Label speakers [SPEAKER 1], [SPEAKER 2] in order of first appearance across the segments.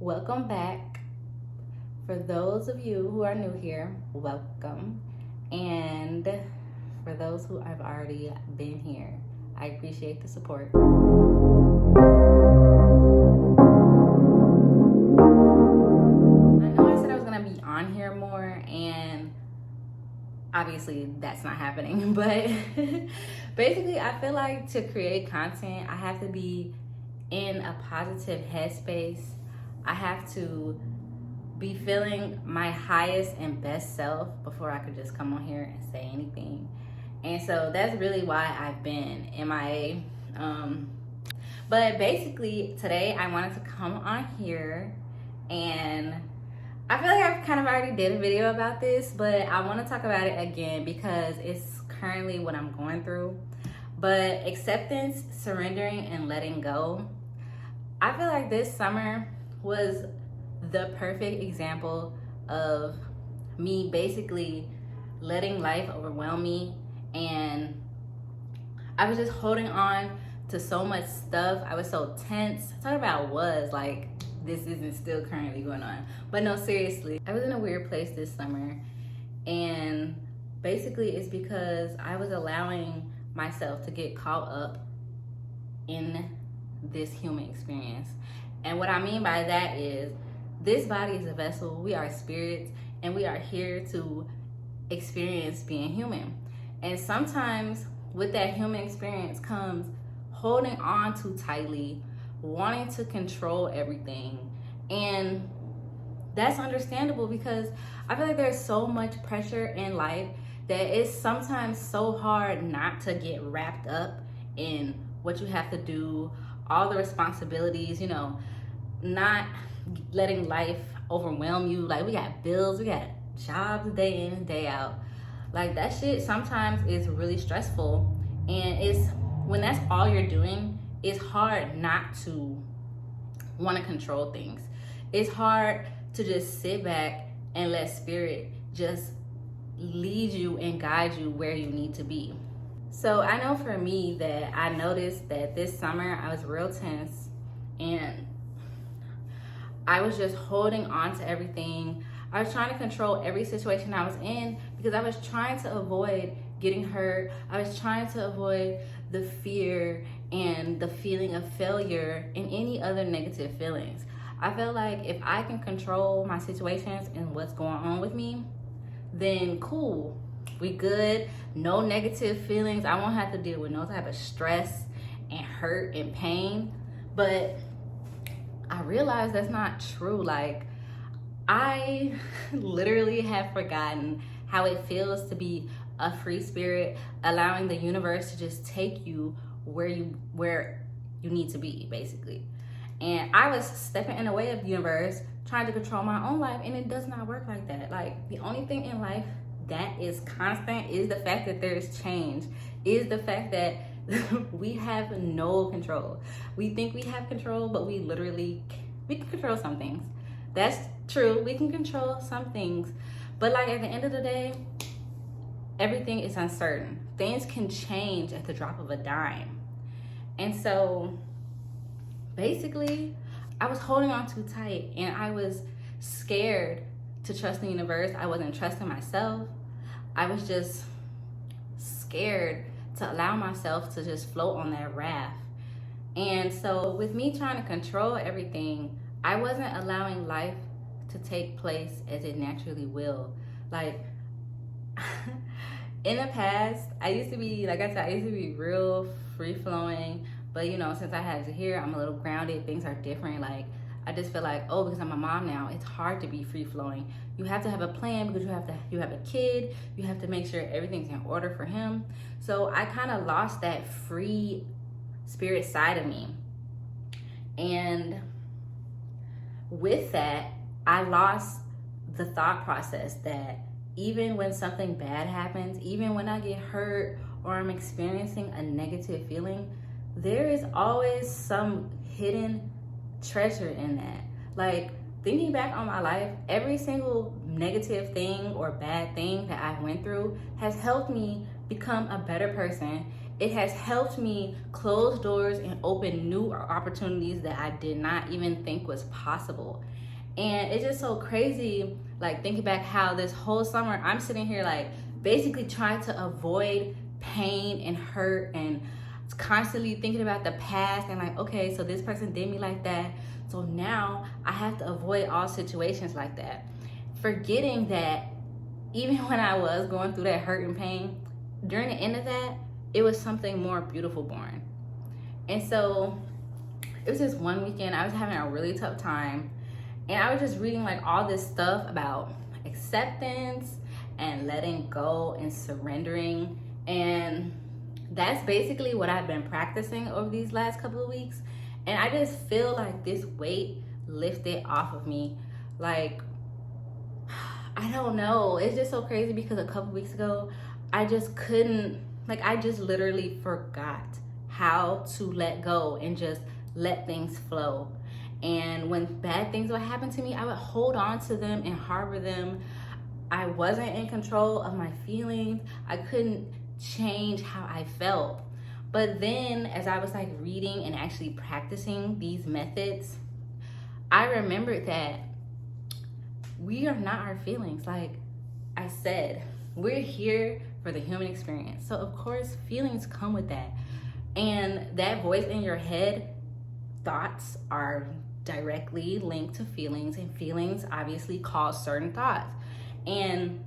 [SPEAKER 1] Welcome back. For those of you who are new here, welcome. And for those who have already been here, I appreciate the support. I know I said I was going to be on here more, and obviously that's not happening. But basically, I feel like to create content, I have to be in a positive headspace. I have to be feeling my highest and best self before I could just come on here and say anything. And so that's really why I've been MIA. But basically today I wanted to come on here, and I feel like I've kind of already did a video about this, but I want to talk about it again because it's currently what I'm going through. But acceptance, surrendering, and letting go. I feel like this summer was the perfect example of me basically letting life overwhelm me, and I was just holding on to so much stuff. I was so tense. Talking about was like this isn't still currently going on, but no, seriously, I was in a weird place this summer, and basically it's because I was allowing myself to get caught up in this human experience. And what I mean by that is this body is a vessel. We are spirits, and we are here to experience being human. And sometimes with that human experience comes holding on too tightly, wanting to control everything. And that's understandable because I feel like there's so much pressure in life that it's sometimes so hard not to get wrapped up in what you have to do, all the responsibilities, not letting life overwhelm you. Like, we got bills, we got jobs day in and day out. Like, that shit sometimes is really stressful, and it's when that's all you're doing, it's hard not to want to control things. It's hard to just sit back and let spirit just lead you and guide you where you need to be. So I know for me that I noticed that this summer I was real tense, and I was just holding on to everything. I was trying to control every situation I was in because I was trying to avoid getting hurt. I was trying to avoid the fear and the feeling of failure and any other negative feelings. I feel like if I can control my situations and what's going on with me, then cool, we good. No negative feelings. I won't have to deal with no type of stress and hurt and pain. But I realized that's not true. Like, I literally have forgotten how it feels to be a free spirit, allowing the universe to just take you where you need to be, basically. And I was stepping in the way of the universe, trying to control my own life, and it does not work like that. Like, the only thing in life that is constant is the fact that there is change, is the fact that we have no control. We think we have control, but we can control some things. That's true, we can control some things, but like at the end of the day, everything is uncertain. Things can change at the drop of a dime. And so basically I was holding on too tight, and I was scared to trust the universe. I wasn't trusting myself. I was just scared to allow myself to just float on that raft. And so with me trying to control everything, I wasn't allowing life to take place as it naturally will. Like, in the past, I used to be, like I said, I used to be real free-flowing. But since I had Zahir, I'm a little grounded. Things are different. Like, I just feel like, because I'm a mom now, it's hard to be free-flowing. You have to have a plan because you have a kid. You have to make sure everything's in order for him. So I kind of lost that free spirit side of me. And with that, I lost the thought process that even when something bad happens, even when I get hurt or I'm experiencing a negative feeling, there is always some hidden treasure in that. Like, thinking back on my life, every single negative thing or bad thing that I went through has helped me become a better person it has helped me close doors and open new opportunities that I did not even think was possible. And it's just so crazy, like thinking back how this whole summer I'm sitting here like basically trying to avoid pain and hurt and constantly thinking about the past and like, okay, so this person did me like that, so now I have to avoid all situations like that. Forgetting that even when I was going through that hurt and pain, during the end of that, it was something more beautiful born. And so it was this one weekend, I was having a really tough time, and I was just reading like all this stuff about acceptance and letting go and surrendering. And that's basically what I've been practicing over these last couple of weeks. And I just feel like this weight lifted off of me. Like, I don't know. It's just so crazy because a couple weeks ago, I just couldn't, like, I just literally forgot how to let go and just let things flow. And when bad things would happen to me, I would hold on to them and harbor them. I wasn't in control of my feelings. I couldn't change how I felt. But then as I was like reading and actually practicing these methods, I remembered that we are not our feelings. Like I said, we're here for the human experience. So of course feelings come with that. And that voice in your head, thoughts are directly linked to feelings, and feelings obviously cause certain thoughts. And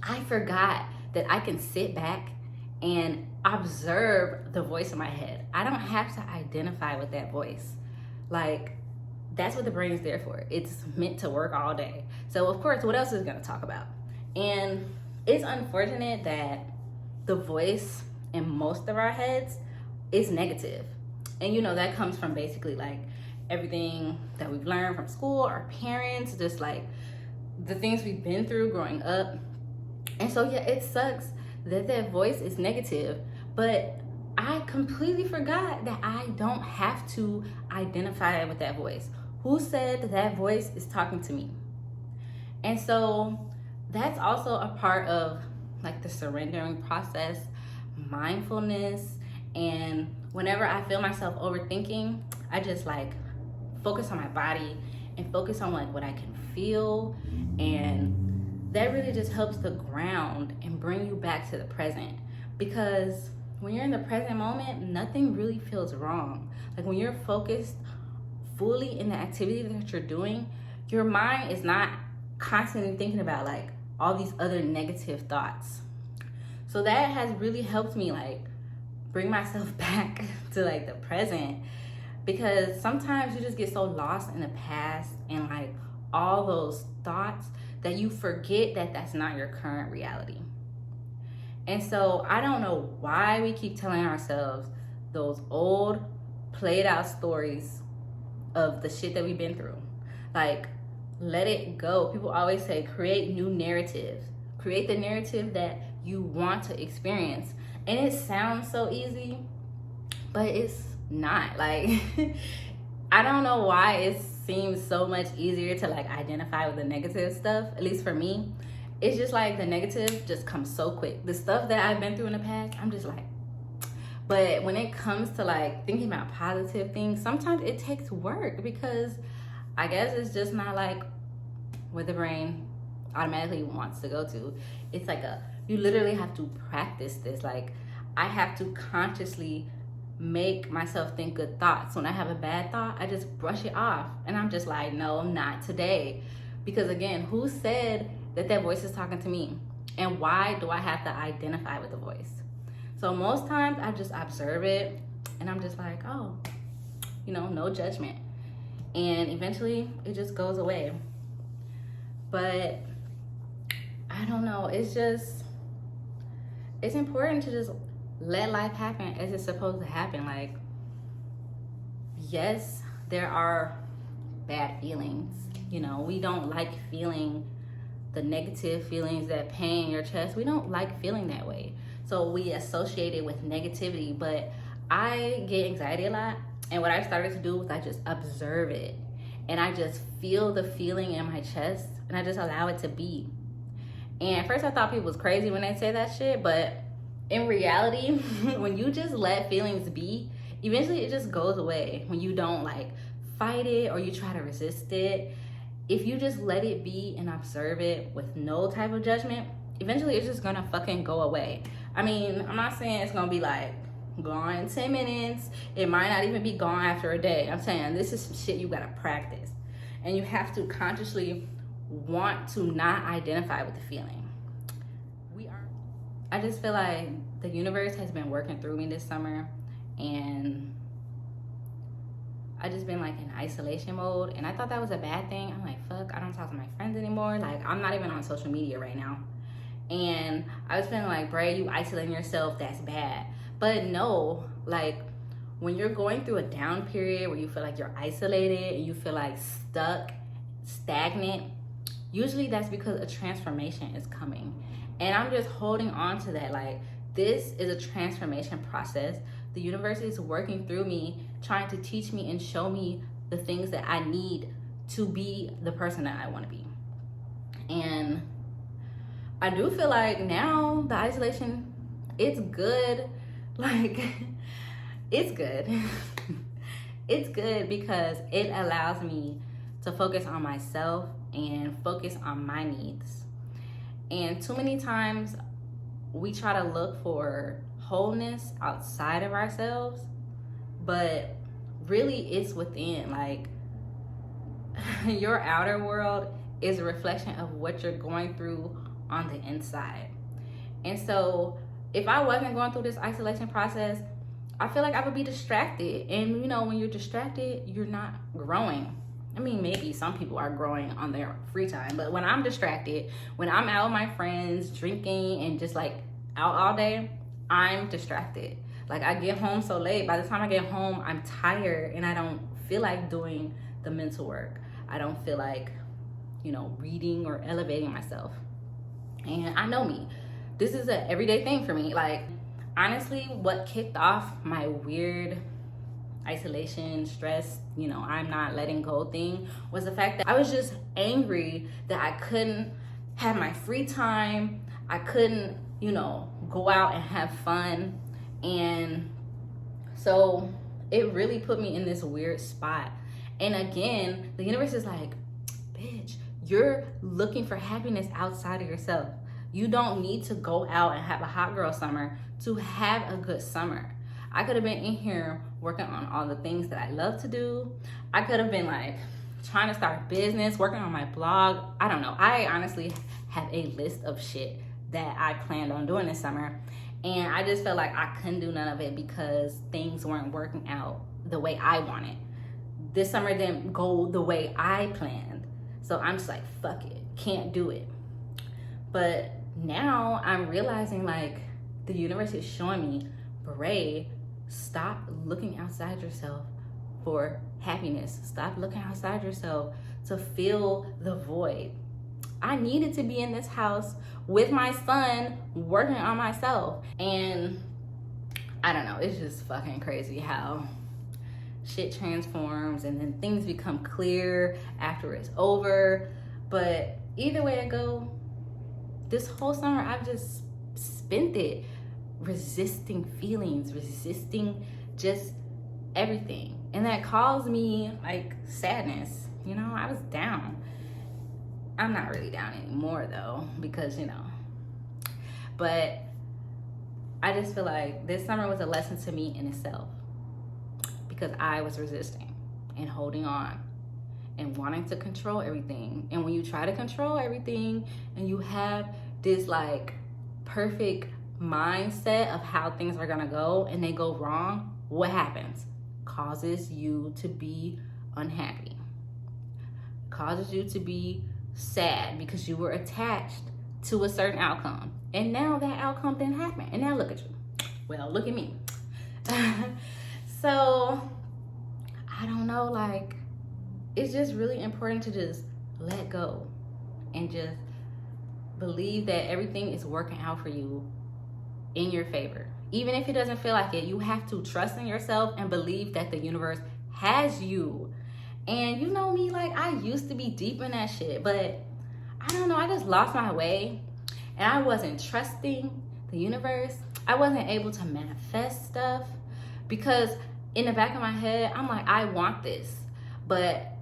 [SPEAKER 1] I forgot that I can sit back and observe the voice in my head. I don't have to identify with that voice. Like, that's what the brain is there for. It's meant to work all day. So of course, what else is it gonna talk about? And it's unfortunate that the voice in most of our heads is negative. And you know, that comes from basically like everything that we've learned from school, our parents, just like the things we've been through growing up. And so yeah, it sucks that that voice is negative, but I completely forgot that I don't have to identify with that voice. Who said that that voice is talking to me? And so that's also a part of like the surrendering process, mindfulness. And whenever I feel myself overthinking, I just like focus on my body and focus on like what I can feel. And that really just helps to ground and bring you back to the present. Because when you're in the present moment, nothing really feels wrong. Like when you're focused fully in the activity that you're doing, your mind is not constantly thinking about like all these other negative thoughts. So that has really helped me like bring myself back to like the present, because sometimes you just get so lost in the past and like all those thoughts that you forget that that's not your current reality. And so I don't know why we keep telling ourselves those old played out stories of the shit that we've been through. Like, let it go. People always say create new narratives. Create the narrative that you want to experience. And it sounds so easy, but it's not. Like, I don't know why it seems so much easier to like identify with the negative stuff. At least for me, it's just like the negative just comes so quick. The stuff that I've been through in the past, I'm just like, but when it comes to like thinking about positive things, sometimes it takes work, because I guess it's just not like where the brain automatically wants to go to. It's like you literally have to practice this. Like, I have to consciously make myself think good thoughts. When I have a bad thought, I just brush it off. And I'm just like, no, not today. Because again, who said that that voice is talking to me? And why do I have to identify with the voice? So most times I just observe it and I'm just like, oh, you know, no judgment. And eventually it just goes away. But I don't know, it's important to just let life happen as it's supposed to happen. Like, yes, there are bad feelings. You know, we don't like feeling the negative feelings that pain in your chest. We don't like feeling that way. So we associate it with negativity. But I get anxiety a lot. And what I started to do was I just observe it. And I just feel the feeling in my chest. And I just allow it to be. And at first I thought people was crazy when they say that shit. But in reality, when you just let feelings be, eventually it just goes away. When you don't like fight it or you try to resist it, if you just let it be and observe it with no type of judgment, eventually it's just gonna fucking go away. I mean, I'm not saying it's gonna be like gone in 10 minutes. It might not even be gone after a day. I'm saying this is some shit you gotta practice. And you have to consciously want to not identify with the feeling. I just feel like the universe has been working through me this summer, and I just been like in isolation mode, and I thought that was a bad thing. I'm like, fuck, I don't talk to my friends anymore. Like, I'm not even on social media right now. And I was feeling like, Bray, you isolating yourself, that's bad. But no, like when you're going through a down period where you feel like you're isolated and you feel like stuck, stagnant, usually that's because a transformation is coming. And I'm just holding on to that. Like, this is a transformation process. The universe is working through me, trying to teach me and show me the things that I need to be the person that I want to be. And I do feel like now the isolation, it's good. Like, it's good. It's good because it allows me to focus on myself and focus on my needs. And too many times we try to look for wholeness outside of ourselves, but really it's within. Like, your outer world is a reflection of what you're going through on the inside. And so if I wasn't going through this isolation process, I feel like I would be distracted. And you know, when you're distracted, you're not growing. I mean, maybe some people are growing on their free time, but when I'm distracted, when I'm out with my friends drinking and just like out all day, I'm distracted. Like, I get home so late. By the time I get home, I'm tired and I don't feel like doing the mental work. I don't feel like, you know, reading or elevating myself. And I know me. This is an everyday thing for me. Like, honestly, what kicked off my weird isolation, stress, you know, I'm not letting go thing was the fact that I was just angry that I couldn't have my free time. I couldn't, you know, go out and have fun. And so it really put me in this weird spot. And again, the universe is like, bitch, you're looking for happiness outside of yourself. You don't need to go out and have a hot girl summer to have a good summer. I could have been in here working on all the things that I love to do. I could have been like trying to start a business, working on my blog. I don't know. I honestly have a list of shit that I planned on doing this summer. And I just felt like I couldn't do none of it because things weren't working out the way I wanted. This summer didn't go the way I planned. So I'm just like, fuck it, can't do it. But now I'm realizing, like, the universe is showing me, Bray, stop looking outside yourself for happiness. Stop looking outside yourself to fill the void. I needed to be in this house with my son working on myself. And I don't know, it's just fucking crazy how shit transforms and then things become clear after it's over. But either way I go, this whole summer I've just spent it resisting feelings, resisting just everything. And that caused me like sadness. You know, I was down. I'm not really down anymore though, because, you know, but I just feel like this summer was a lesson to me in itself because I was resisting and holding on and wanting to control everything. And when you try to control everything and you have this like perfect mindset of how things are gonna go and they go wrong, what happens? Causes you to be unhappy. Causes you to be sad because you were attached to a certain outcome. And now that outcome didn't happen. And now look at you. Well, look at me. So, I don't know, like, it's just really important to just let go and just believe that everything is working out for you in your favor. Even if it doesn't feel like it, you have to trust in yourself and believe that the universe has you. And you know me, like, I used to be deep in that shit, but I don't know, I just lost my way and I wasn't trusting the universe, I wasn't able to manifest stuff because in the back of my head, I'm like, I want this, but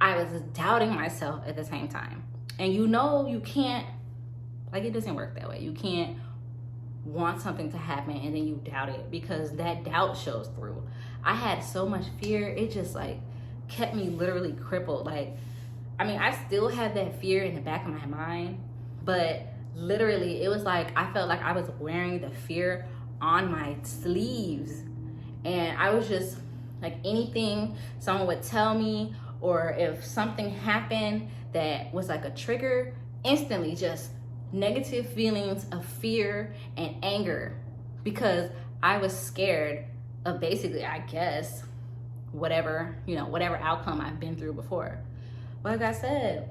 [SPEAKER 1] I was doubting myself at the same time. And you know, you can't, like, it doesn't work that way. You can't want something to happen and then you doubt it, because that doubt shows through. I had so much fear, it just like kept me literally crippled. Like, I mean, I still had that fear in the back of my mind, but literally it was like I felt like I was wearing the fear on my sleeves. And I was just like, anything someone would tell me, or if something happened that was like a trigger, instantly just negative feelings of fear and anger, because I was scared of basically, I guess, whatever, you know, whatever outcome I've been through before. Like I said,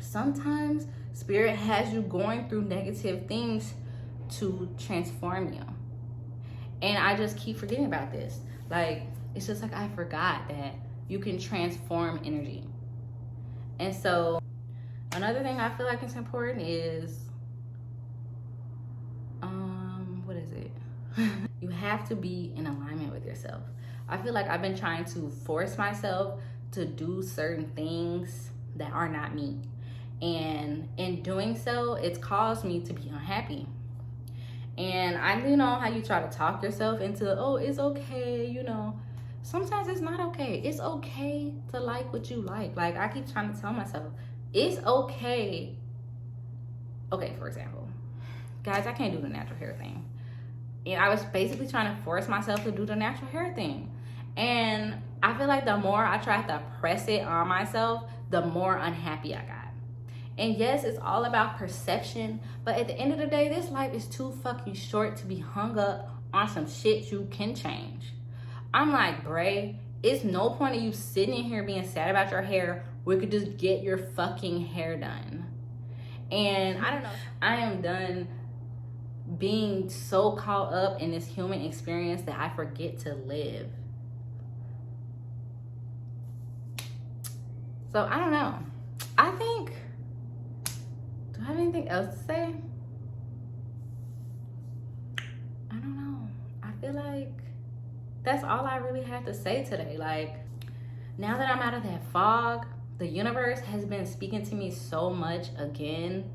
[SPEAKER 1] sometimes spirit has you going through negative things to transform you. And I just keep forgetting about this. Like, it's just like I forgot that you can transform energy. And so another thing I feel like is important is, what is it? You have to be in alignment with yourself. I feel like I've been trying to force myself to do certain things that are not me. And in doing so, it's caused me to be unhappy. And I do know how you try to talk yourself into, oh, it's okay, you know. Sometimes it's not okay. It's okay to like what you like. Like, I keep trying to tell myself, it's okay. Okay, for example, guys, I can't do the natural hair thing. And I was basically trying to force myself to do the natural hair thing. And I feel like the more I tried to press it on myself, the more unhappy I got. And yes, it's all about perception, but at the end of the day, this life is too fucking short to be hung up on some shit you can change. I'm like, Bray, it's no point of you sitting in here being sad about your hair. We could just get your fucking hair done. And I don't know, I am done being so caught up in this human experience that I forget to live. So I don't know. I think, do I have anything else to say? I don't know. I feel like that's all I really had to say today. Like, now that I'm out of that fog, the universe has been speaking to me so much again.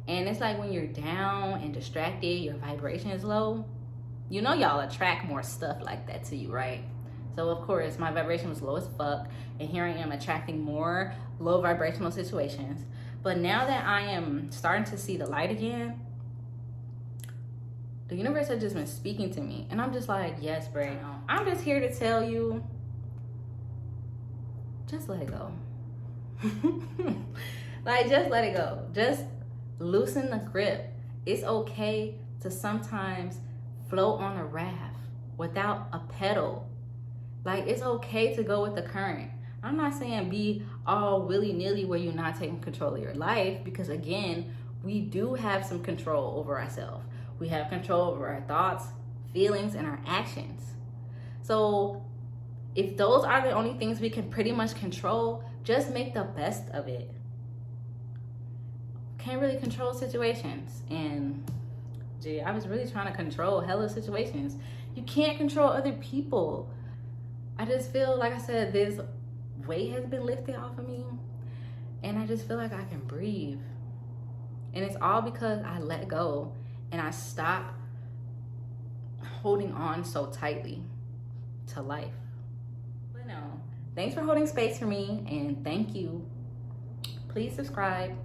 [SPEAKER 1] And it's like when you're down and distracted, your vibration is low. You know, y'all attract more stuff like that to you, right? So of course, my vibration was low as fuck, and here I am attracting more low vibrational situations. But now that I am starting to see the light again, the universe has just been speaking to me. And I'm just like, yes, Bray, I'm just here to tell you, just let it go. Like, just let it go. Just loosen the grip. It's okay to sometimes float on a raft without a pedal. Like, it's okay to go with the current. I'm not saying be all willy-nilly where you're not taking control of your life, because again, we do have some control over ourselves. We have control over our thoughts, feelings, and our actions. So if those are the only things we can pretty much control, just make the best of it. Can't really control situations. And gee, I was really trying to control hella situations. You can't control other people. I just feel, like I said, this weight has been lifted off of me, and I just feel like I can breathe. And it's all because I let go and I stopped holding on so tightly to life. But no, thanks for holding space for me, and thank you. Please subscribe.